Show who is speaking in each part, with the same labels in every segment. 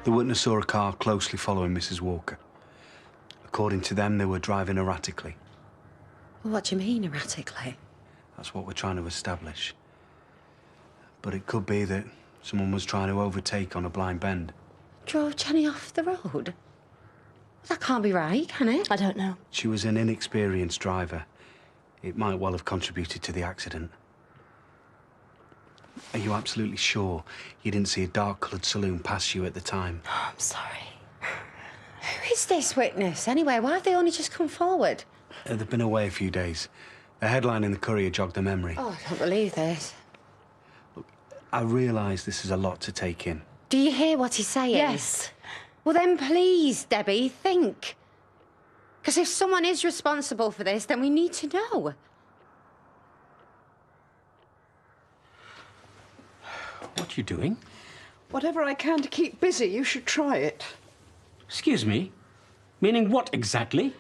Speaker 1: The witness saw a car closely following Mrs. Walker. According to them, they were driving erratically.
Speaker 2: What do you mean, erratically?
Speaker 1: That's what we're trying to establish. But it could be that someone was trying to overtake on a blind bend.
Speaker 2: Drove Jenny off the road? That can't be right, can it?
Speaker 3: I don't know.
Speaker 1: She was an inexperienced driver. It might well have contributed to the accident. Are you absolutely sure you didn't see a dark-coloured saloon pass you at the time?
Speaker 3: Oh, I'm sorry.
Speaker 2: Who is this witness, anyway? Why have they only just come forward?
Speaker 1: They've been away a few days. The headline in the Courier jogged their memory.
Speaker 2: Oh, I can't believe this.
Speaker 1: Look, I realise this is a lot to take in.
Speaker 2: Do you hear what he's saying?
Speaker 3: Yes.
Speaker 2: Well, then please, Debbie, think. Because if someone is responsible for this, then we need to know.
Speaker 4: What are you doing?
Speaker 5: Whatever I can to keep busy, you should try it.
Speaker 4: Excuse me? Meaning what exactly?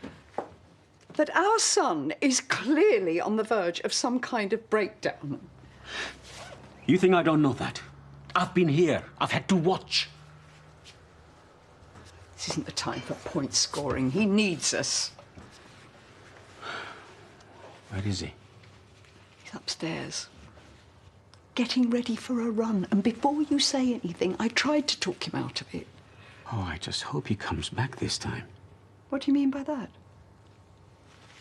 Speaker 5: That our son is clearly on the verge of some kind of breakdown.
Speaker 4: You think I don't know that? I've been here. I've had to watch.
Speaker 5: This isn't the time for point scoring. He needs us.
Speaker 4: Where is he?
Speaker 5: He's upstairs, getting ready for a run. And before you say anything, I tried to talk him out of it.
Speaker 4: Oh, I just hope he comes back this time.
Speaker 5: What do you mean by that?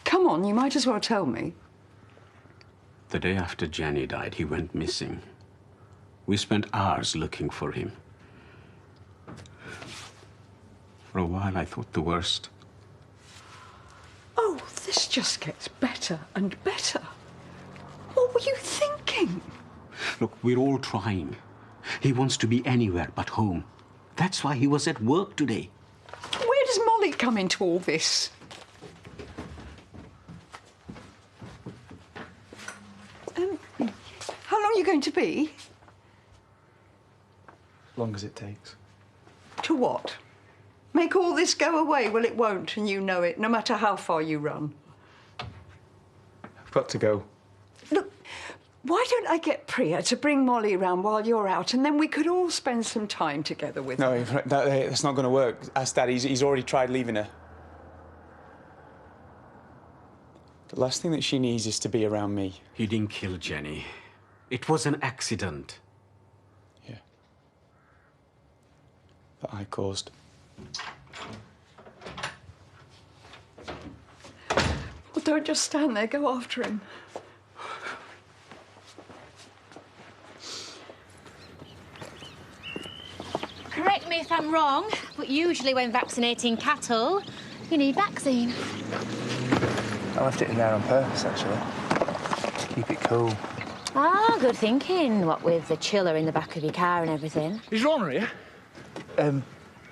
Speaker 5: Come on, you might as well tell me.
Speaker 4: The day after Jenny died, he went missing. We spent hours looking for him. For a while, I thought the worst.
Speaker 5: Oh, this just gets better and better. What were you thinking?
Speaker 4: Look, we're all trying. He wants to be anywhere but home. That's why he was at work today.
Speaker 5: Where does Molly come into all this? How long are you going to be?
Speaker 6: Long as it takes.
Speaker 5: To what? Make all this go away? Well, it won't, and you know it, no matter how far you run.
Speaker 6: I've got to go.
Speaker 5: Look, why don't I get Priya to bring Molly around while you're out, and then we could all spend some time together with her?
Speaker 6: No, that's not going to work. Ask Dad. He's already tried leaving her. The last thing that she needs is to be around me.
Speaker 4: He didn't kill Jenny. It was an accident.
Speaker 6: Yeah. That I caused.
Speaker 5: Well, don't just stand there. Go after him.
Speaker 3: Correct me if I'm wrong, but usually when vaccinating cattle, you need vaccine.
Speaker 6: I left it in there on purpose, actually. To keep it cool.
Speaker 3: Ah, good thinking. What with the chiller in the back of your car and everything.
Speaker 7: Is Rona here?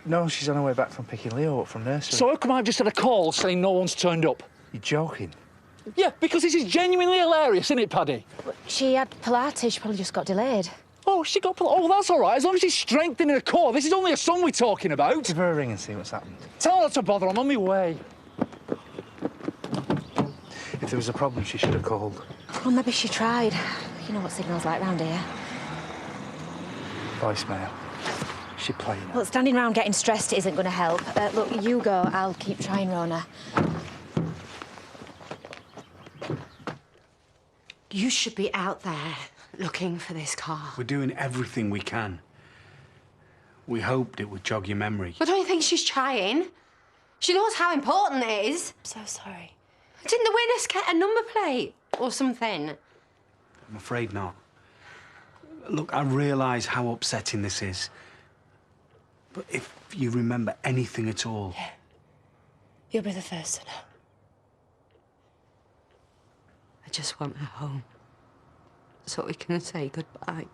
Speaker 6: No, she's on her way back from picking Leo up from nursery.
Speaker 7: So how come I've just had a call saying no one's turned up?
Speaker 6: You're joking?
Speaker 7: Yeah, because this is genuinely hilarious, isn't it, Paddy?
Speaker 3: She had Pilates, she probably just got delayed.
Speaker 7: Oh, she got... Oh, that's all right. As long as she's strengthening her core. This is only a son we're talking about.
Speaker 6: Give her a ring and see what's happened.
Speaker 7: Tell her not to bother. I'm on my way.
Speaker 6: If there was a problem, she should have called.
Speaker 3: Well, maybe she tried. You know what signal's like round here.
Speaker 6: Voicemail. She playing it.
Speaker 3: Well, standing around getting stressed isn't going to help. Look, you go. I'll keep trying, Rona.
Speaker 2: You should be out there looking for this car.
Speaker 1: We're doing everything we can. We hoped it would jog your memory.
Speaker 2: But don't you think she's trying? She knows how important it is.
Speaker 3: I'm so sorry.
Speaker 2: Didn't the witness get a number plate or something?
Speaker 1: I'm afraid not. Look, I realise how upsetting this is. But if you remember anything at all...
Speaker 3: Yeah. You'll be the first to know.
Speaker 2: I just want her home. So we can say goodbye.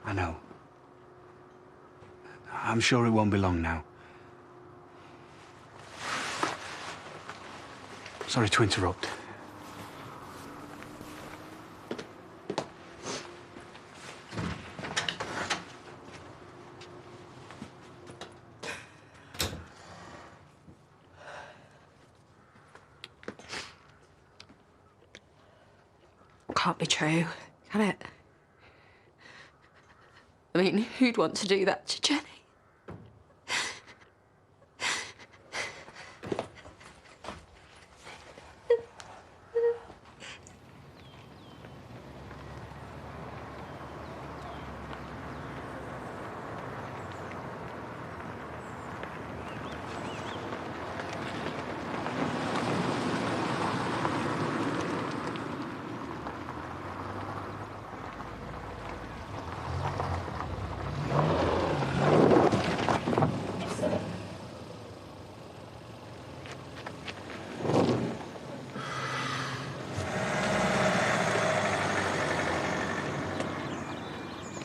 Speaker 1: I know. I'm sure it won't be long now. Sorry to interrupt.
Speaker 2: Can't be true, can it? I mean, who'd want to do that to Jenny?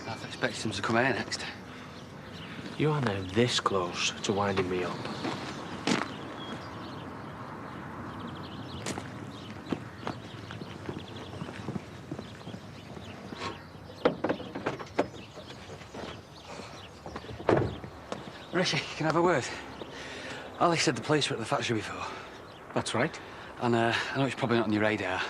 Speaker 6: I expect him to come here next.
Speaker 8: You are now this close to winding me up.
Speaker 6: Rishi, can I have a word? Ali said the police were at the factory before.
Speaker 8: That's right.
Speaker 6: And I know it's probably not on your radar,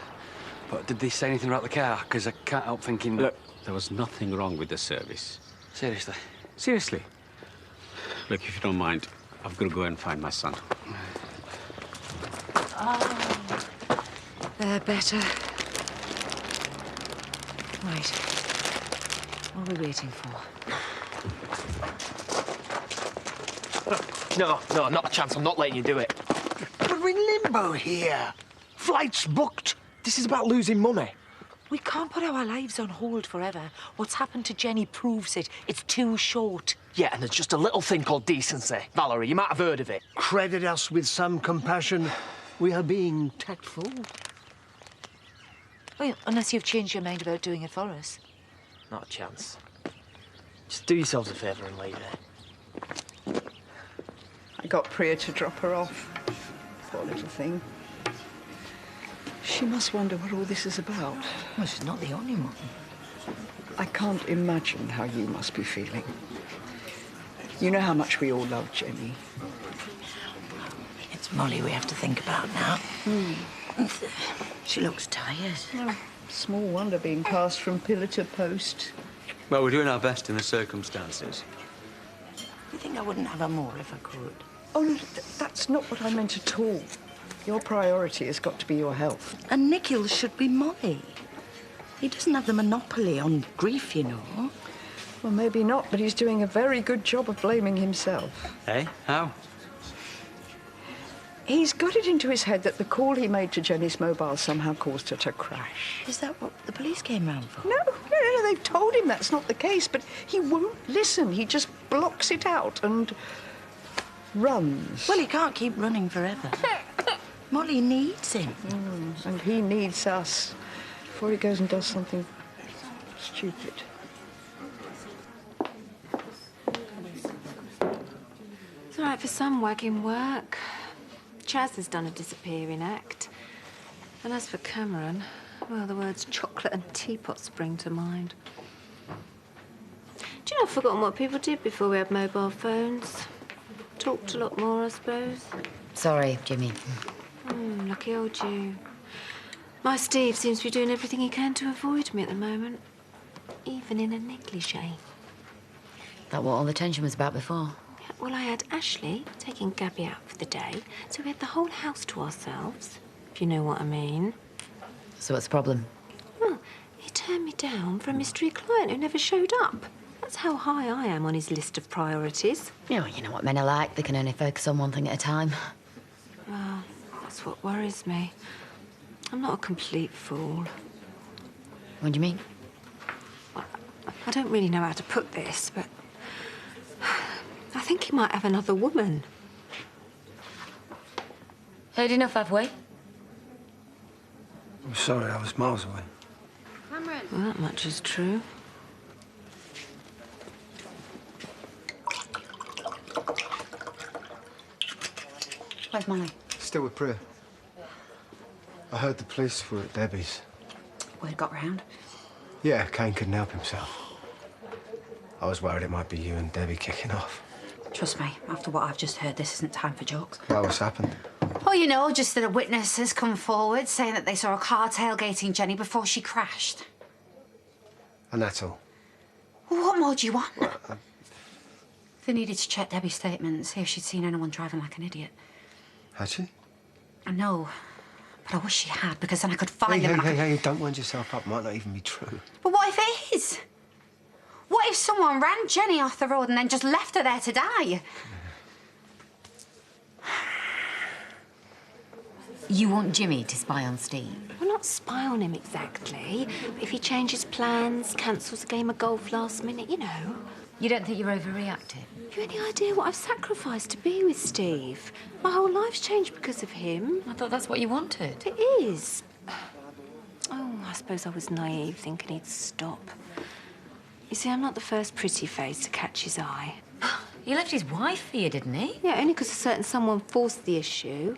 Speaker 6: but did they say anything about the car? Because I can't help thinking...
Speaker 4: Look, there was nothing wrong with the service.
Speaker 6: Seriously?
Speaker 4: Seriously. Look, if you don't mind, I've got to go and find my son.
Speaker 2: Oh, they're better. Right. What are we waiting for?
Speaker 8: No, not a chance. I'm not letting you do it.
Speaker 9: We're in limbo here. Flights booked. This is about losing money.
Speaker 10: We can't put our lives on hold forever. What's happened to Jenny proves it. It's too short.
Speaker 8: Yeah, and there's just a little thing called decency. Valerie, you might have heard of it.
Speaker 9: Credit us with some compassion. We are being tactful.
Speaker 10: Well, unless you've changed your mind about doing it for us.
Speaker 8: Not a chance. Just do yourselves a favour and leave it.
Speaker 5: I got Priya to drop her off. Poor little thing. She must wonder what all this is about.
Speaker 10: Well, she's not the only one.
Speaker 5: I can't imagine how you must be feeling. You know how much we all love Jenny.
Speaker 10: It's Molly we have to think about now. She looks tired.
Speaker 5: Oh, small wonder being passed from pillar to post.
Speaker 6: Well, we're doing our best in the circumstances.
Speaker 10: You think I wouldn't have her more if I could?
Speaker 5: Oh, no, that's not what I meant at all. Your priority has got to be your health.
Speaker 10: And Nikhil should be Molly. He doesn't have the monopoly on grief, you know.
Speaker 5: Well, maybe not, but he's doing a very good job of blaming himself.
Speaker 6: Eh? How?
Speaker 5: He's got it into his head that the call he made to Jenny's mobile somehow caused her to crash.
Speaker 10: Is that what the police came round for?
Speaker 5: No, they've told him that's not the case, but he won't listen. He just blocks it out and runs.
Speaker 10: Well, he can't keep running forever. Molly needs him.
Speaker 5: And he needs us before he goes and does something stupid.
Speaker 11: It's all right for some wagging work. Chaz has done a disappearing act. And as for Cameron, well, the words chocolate and teapot spring to mind. Do you know, I've forgotten what people did before we had mobile phones. Talked a lot more, I suppose.
Speaker 2: Sorry, Jimmy.
Speaker 11: Lucky old you. My Steve seems to be doing everything he can to avoid me at the moment. Even in a negligee.
Speaker 2: That what all the tension was about before?
Speaker 11: Yeah, well, I had Ashley taking Gabby out for the day, so we had the whole house to ourselves, if you know what I mean.
Speaker 2: So what's the problem?
Speaker 11: Well, he turned me down for a mystery client who never showed up. That's how high I am on his list of priorities.
Speaker 2: Yeah, you know what men are like. They can only focus on one thing at a time.
Speaker 11: Well, that's what worries me. I'm not a complete fool.
Speaker 2: What do you mean?
Speaker 11: Well, I don't really know how to put this, but I think he might have another woman.
Speaker 2: Heard enough, have we?
Speaker 9: I'm sorry, I was miles away.
Speaker 11: Cameron. Well, that much is true.
Speaker 2: Where's Molly?
Speaker 12: Still with Priya. I heard the police were at Debbie's.
Speaker 2: Word got round?
Speaker 12: Yeah, Kane couldn't help himself. I was worried it might be you and Debbie kicking off.
Speaker 13: Trust me, after what I've just heard, this isn't time for jokes.
Speaker 12: Well, what's happened?
Speaker 2: Oh, you know, just that a witness has come forward saying that they saw a car tailgating Jenny before she crashed.
Speaker 12: And that's all?
Speaker 13: Well, what more do you want? They needed to check Debbie's statement, see if she'd seen anyone driving like an idiot.
Speaker 12: Had she?
Speaker 13: I know, but I wish she had, because then I could find them.
Speaker 12: Hey, don't wind yourself up. Might not even be true.
Speaker 13: But what if it is? What if someone ran Jenny off the road and then just left her there to die?
Speaker 14: You want Jimmy to spy on Steve?
Speaker 11: Well, not spy on him exactly, but if he changes plans, cancels a game of golf last minute, you know.
Speaker 14: You don't think you're overreacting?
Speaker 11: Have you any idea what I've sacrificed to be with Steve? My whole life's changed because of him.
Speaker 14: I thought that's what you wanted.
Speaker 11: It is. Oh, I suppose I was naive, thinking he'd stop. You see, I'm not the first pretty face to catch his eye.
Speaker 14: He left his wife for you, didn't he?
Speaker 11: Yeah, only because a certain someone forced the issue.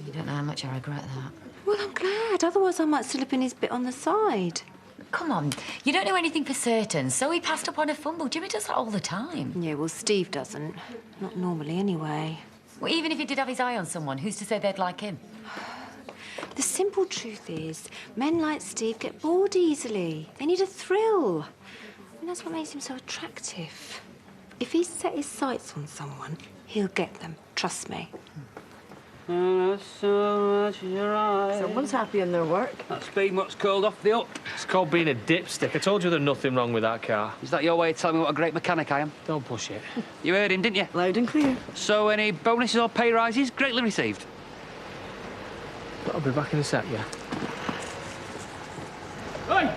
Speaker 14: You don't know how much I regret that.
Speaker 11: Well, I'm glad. Otherwise, I might still have been his bit on the side.
Speaker 14: Come on, you don't know anything for certain, so he passed up on a fumble. Jimmy does that all the time.
Speaker 11: Yeah, well, Steve doesn't. Not normally, anyway.
Speaker 14: Well, even if he did have his eye on someone, who's to say they'd like him?
Speaker 11: The simple truth is, men like Steve get bored easily. They need a thrill. And that's what makes him so attractive. If he's set his sights on someone, he'll get them. Trust me.
Speaker 8: Someone's happy in their work.
Speaker 6: That speed mutt's called off the up.
Speaker 8: It's called being a dipstick. I told you there's nothing wrong with that car.
Speaker 6: Is that your way of telling me what a great mechanic I am?
Speaker 8: Don't push it.
Speaker 6: You heard him, didn't you?
Speaker 8: Loud and clear.
Speaker 6: So, any bonuses or pay rises? Greatly received.
Speaker 8: I'll be back in a sec, yeah.
Speaker 6: Hey!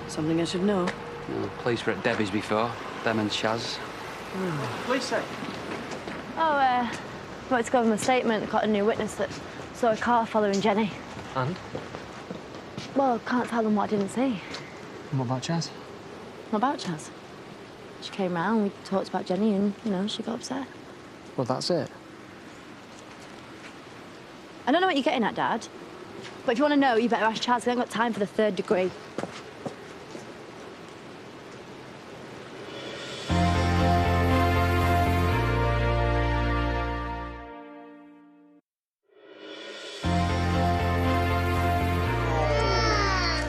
Speaker 8: Something I should know.
Speaker 6: Oh, police were at Debbie's before. Them and Chaz.
Speaker 8: Police say?
Speaker 15: Oh, wanted to go over my statement. I got a new witness that saw a car following Jenny.
Speaker 8: And?
Speaker 15: Well, can't tell them what I didn't see.
Speaker 8: And what about Chaz?
Speaker 15: What about Chaz? She came round, we talked about Jenny, and, you know, she got upset.
Speaker 8: Well, that's it.
Speaker 15: I don't know what you're getting at, Dad. But if you want to know, you better ask Chaz. I haven't got time for the third degree.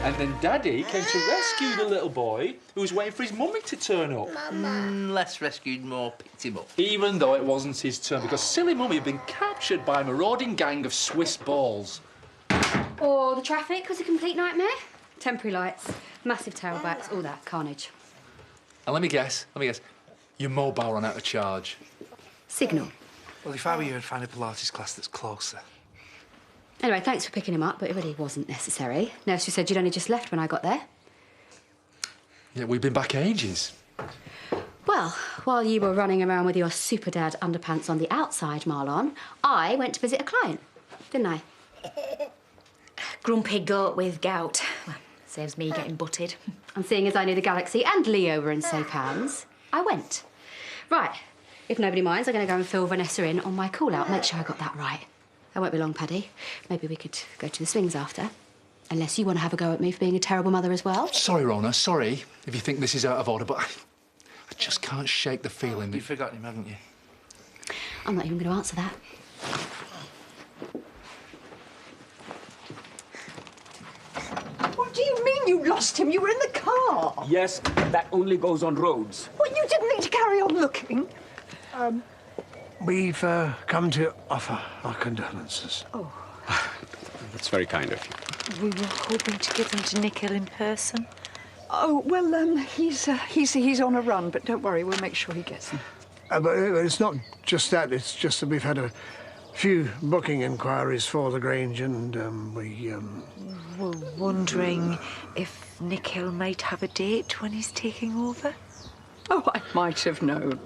Speaker 7: And then Daddy came to rescue the little boy who was waiting for his mummy to turn up.
Speaker 16: Less rescued, more picked him up.
Speaker 7: Even though it wasn't his turn, because silly mummy had been captured by a marauding gang of Swiss balls.
Speaker 17: Or the traffic was a complete nightmare. Temporary lights, massive tailbacks, all that carnage.
Speaker 7: And let me guess, your mobile ran out of charge.
Speaker 17: Signal.
Speaker 16: Well, if I were you, I'd find a Pilates class that's closer.
Speaker 17: Anyway, thanks for picking him up, but it really wasn't necessary. Nursery said you'd only just left when I got there.
Speaker 7: Yeah, we've been back ages.
Speaker 17: Well, while you were running around with your super dad underpants on the outside, Marlon, I went to visit a client, didn't I? Grumpy goat with gout. Well, saves me getting butted. And seeing as I knew the Galaxy and Leo were in safe hands, I went. Right, if nobody minds, I'm going to go and fill Vanessa in on my call-out. Make sure I got that right. That won't be long, Paddy. Maybe we could go to the swings after. Unless you want to have a go at me for being a terrible mother as well.
Speaker 7: Sorry, Rona, sorry if you think this is out of order, but I just can't shake the feeling that...
Speaker 16: You've forgotten him, haven't you?
Speaker 17: I'm not even going to answer that.
Speaker 5: What do you mean you lost him? You were in the car.
Speaker 18: Yes, that only goes on roads.
Speaker 5: Well, you didn't need to carry on looking.
Speaker 9: We've come to offer our condolences.
Speaker 5: Oh.
Speaker 4: That's very kind of you.
Speaker 10: We were hoping to get them to Nick Hill in person.
Speaker 5: Oh, well, he's on a run, but don't worry, we'll make sure he gets them.
Speaker 9: But it's not just that, it's just that we've had a few booking inquiries for the Grange, and we
Speaker 10: We're wondering if Nick Hill might have a date when he's taking over.
Speaker 5: Oh, I might have known.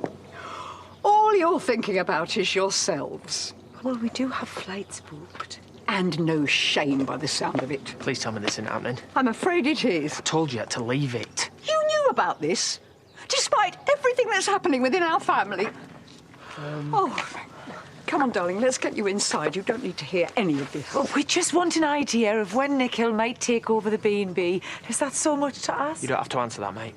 Speaker 5: All you're thinking about is yourselves.
Speaker 10: Well, we do have flights booked.
Speaker 5: And no shame by the sound of it.
Speaker 8: Please tell me this isn't happening.
Speaker 5: I'm afraid it is.
Speaker 8: I told you to leave it.
Speaker 5: You knew about this, despite everything that's happening within our family. Oh, come on, darling, let's get you inside. You don't need to hear any of this.
Speaker 10: Well, we just want an idea of when Nick Hill might take over the B&B. Is that so much to ask?
Speaker 8: You don't have to answer that, mate.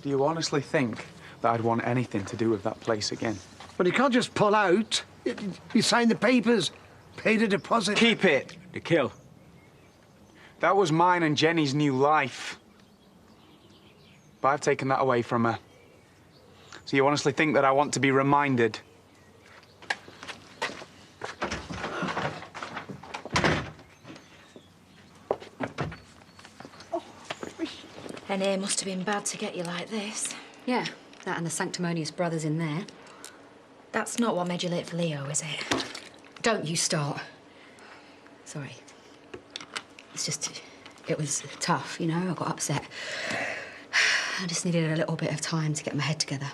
Speaker 19: Do you honestly think that I'd want anything to do with that place again?
Speaker 9: Well, you can't just pull out. You signed the papers, paid a deposit.
Speaker 19: Keep it, the kill. That was mine and Jenny's new life. but I've taken that away from her. So you honestly think that I want to be reminded?
Speaker 14: N.A. must have been bad to get you like this.
Speaker 17: Yeah, that and the sanctimonious brothers in there.
Speaker 14: That's not what made you late for Leo, is it?
Speaker 17: Don't you start. Sorry. It's just, it was tough, you know, I got upset. I just needed a little bit of time to get my head together.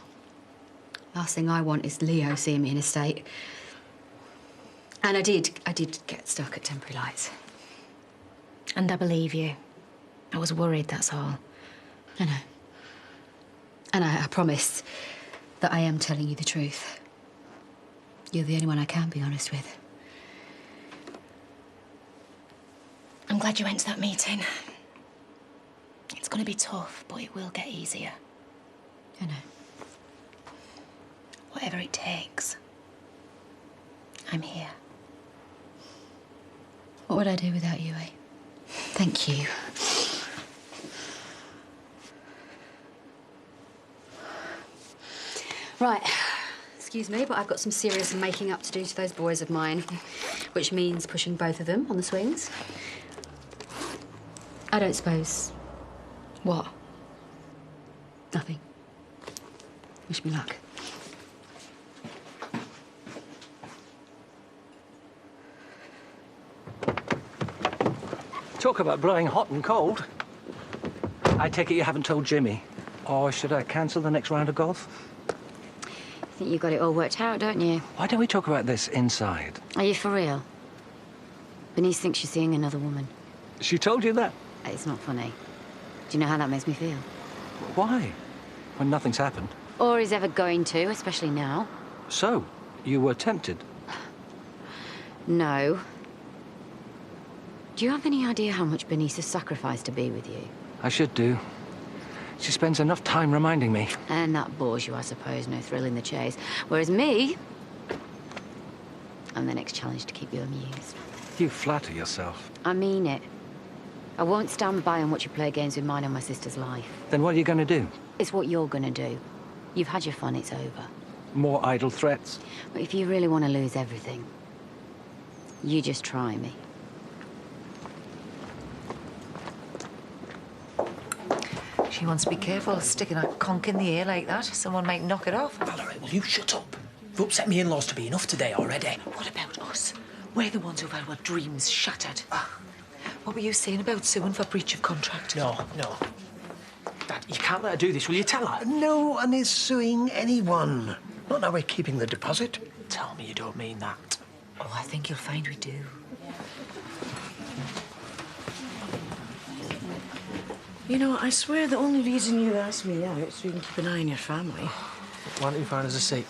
Speaker 17: Last thing I want is Leo seeing me in a state. And I did get stuck at Temporary Lights.
Speaker 14: And I believe you. I was worried, that's all.
Speaker 17: I know. And I promise that I am telling you the truth. You're the only one I can be honest with.
Speaker 14: I'm glad you went to that meeting. It's going to be tough, but it will get easier.
Speaker 17: I know.
Speaker 14: Whatever it takes. I'm here.
Speaker 17: What would I do without you, eh? Thank you. Right. Excuse me, but I've got some serious making up to do to those boys of mine, which means pushing both of them on the swings. I don't suppose...
Speaker 14: What?
Speaker 17: Nothing. Wish me luck.
Speaker 20: Talk about blowing hot and cold. I take it you haven't told Jimmy. Or should I cancel the next round of golf?
Speaker 17: I think you got it all worked out, don't you?
Speaker 20: Why don't we talk about this inside?
Speaker 17: Are you for real? Bernice thinks she's seeing another woman.
Speaker 20: She told you that?
Speaker 17: It's not funny. Do you know how that makes me feel?
Speaker 20: Why? When nothing's happened.
Speaker 17: Or is ever going to, especially now.
Speaker 20: So, you were tempted?
Speaker 17: No. Do you have any idea how much Bernice has sacrificed to be with you?
Speaker 20: I should do. She spends enough time reminding me.
Speaker 17: And that bores you, I suppose. No thrill in the chase. Whereas me, I'm the next challenge to keep you amused.
Speaker 20: You flatter yourself.
Speaker 17: I mean it. I won't stand by and watch you play games with mine and my sister's life.
Speaker 20: Then what are you going to do?
Speaker 17: It's what you're going to do. You've had your fun, it's over.
Speaker 20: More idle threats?
Speaker 17: But if you really want to lose everything, you just try me.
Speaker 10: She wants to be careful sticking a conch in the ear like that. Someone might knock it off.
Speaker 8: Valerie, will you shut up? You've upset me in-laws to be enough today already.
Speaker 10: What about us? We're the ones who've had our dreams shattered. What were you saying about suing for breach of contract?
Speaker 8: No. Dad, you can't let her do this. Will you tell her?
Speaker 9: No one is suing anyone. Not now we're keeping the deposit.
Speaker 8: Tell me you don't mean that.
Speaker 10: Oh, I think you'll find we do.
Speaker 21: You know, I swear the only reason you asked me out is so you can keep an eye on your family.
Speaker 8: Why don't you find us a seat?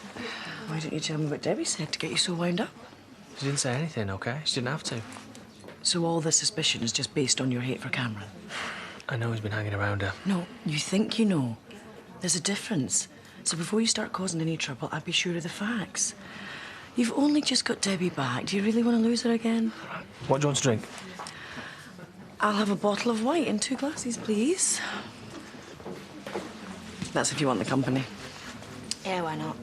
Speaker 21: Why don't you tell me what Debbie said to get you so wound up?
Speaker 8: She didn't say anything, OK? She didn't have to.
Speaker 21: So all the suspicion is just based on your hate for Cameron?
Speaker 8: I know he's been hanging around her.
Speaker 21: No, you think you know. There's a difference. So before you start causing any trouble, I'd be sure of the facts. You've only just got Debbie back. Do you really want to lose her again?
Speaker 8: What do you want to drink?
Speaker 21: I'll have a bottle of white and 2 glasses, please. That's if you want the company.
Speaker 14: Yeah, why not?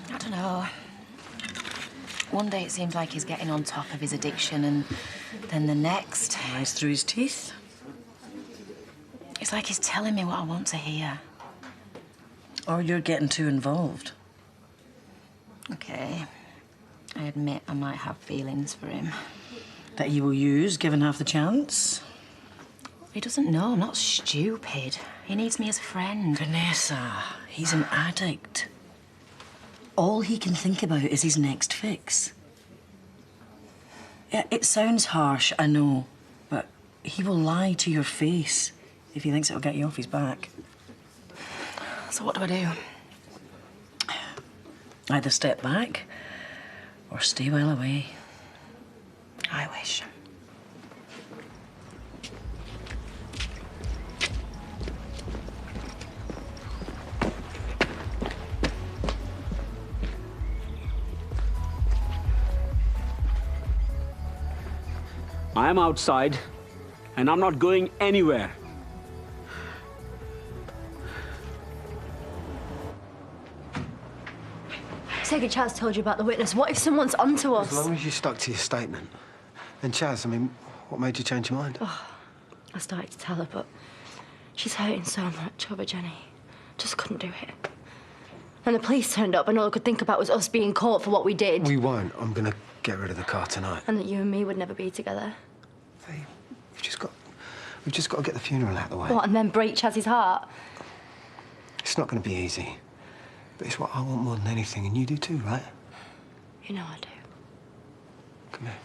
Speaker 14: I don't know. One day it seems like he's getting on top of his addiction, and then the next...
Speaker 21: Eyes through his teeth?
Speaker 14: It's like he's telling me what I want to hear.
Speaker 21: Or you're getting too involved.
Speaker 14: Okay. I admit I might have feelings for him.
Speaker 21: That you will use, given half the chance?
Speaker 14: He doesn't know. I'm not stupid. He needs me as a friend.
Speaker 21: Vanessa, he's an addict. All he can think about is his next fix. Yeah, it sounds harsh, I know, but he will lie to your face if he thinks it'll get you off his back.
Speaker 14: So what do I do?
Speaker 21: Either step back or stay well away. I wish.
Speaker 18: I am outside, and I'm not going anywhere.
Speaker 15: Take Chaz told you about the witness. What if someone's onto us?
Speaker 12: As long as you stuck to your statement. And Chaz, I mean, what made you change your mind?
Speaker 15: Oh, I started to tell her, but she's hurting so much over Jenny. Just couldn't do it. And the police turned up, and all I could think about was us being caught for what we did.
Speaker 12: We won't. I'm gonna get rid of the car tonight.
Speaker 15: And that you and me would never be together.
Speaker 12: We've just got to get the funeral out of the way.
Speaker 15: What, and then break Chaz's heart?
Speaker 12: It's not gonna be easy. But it's what I want more than anything, and you do too, right?
Speaker 15: You know I do.
Speaker 12: Come here.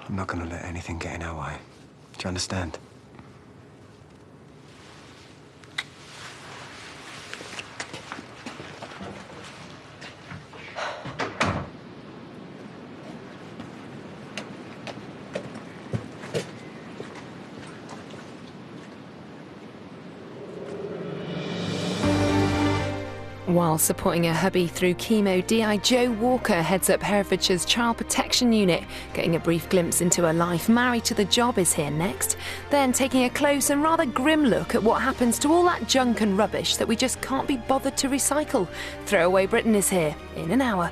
Speaker 12: I'm not gonna let anything get in our way. Do you understand?
Speaker 3: While supporting her hubby through chemo, DI Joe Walker heads up Herefordshire's Child Protection Unit. Getting a brief glimpse into her life married to the job is here next. Then taking a close and rather grim look at what happens to all that junk and rubbish that we just can't be bothered to recycle. Throwaway Britain is here in an hour.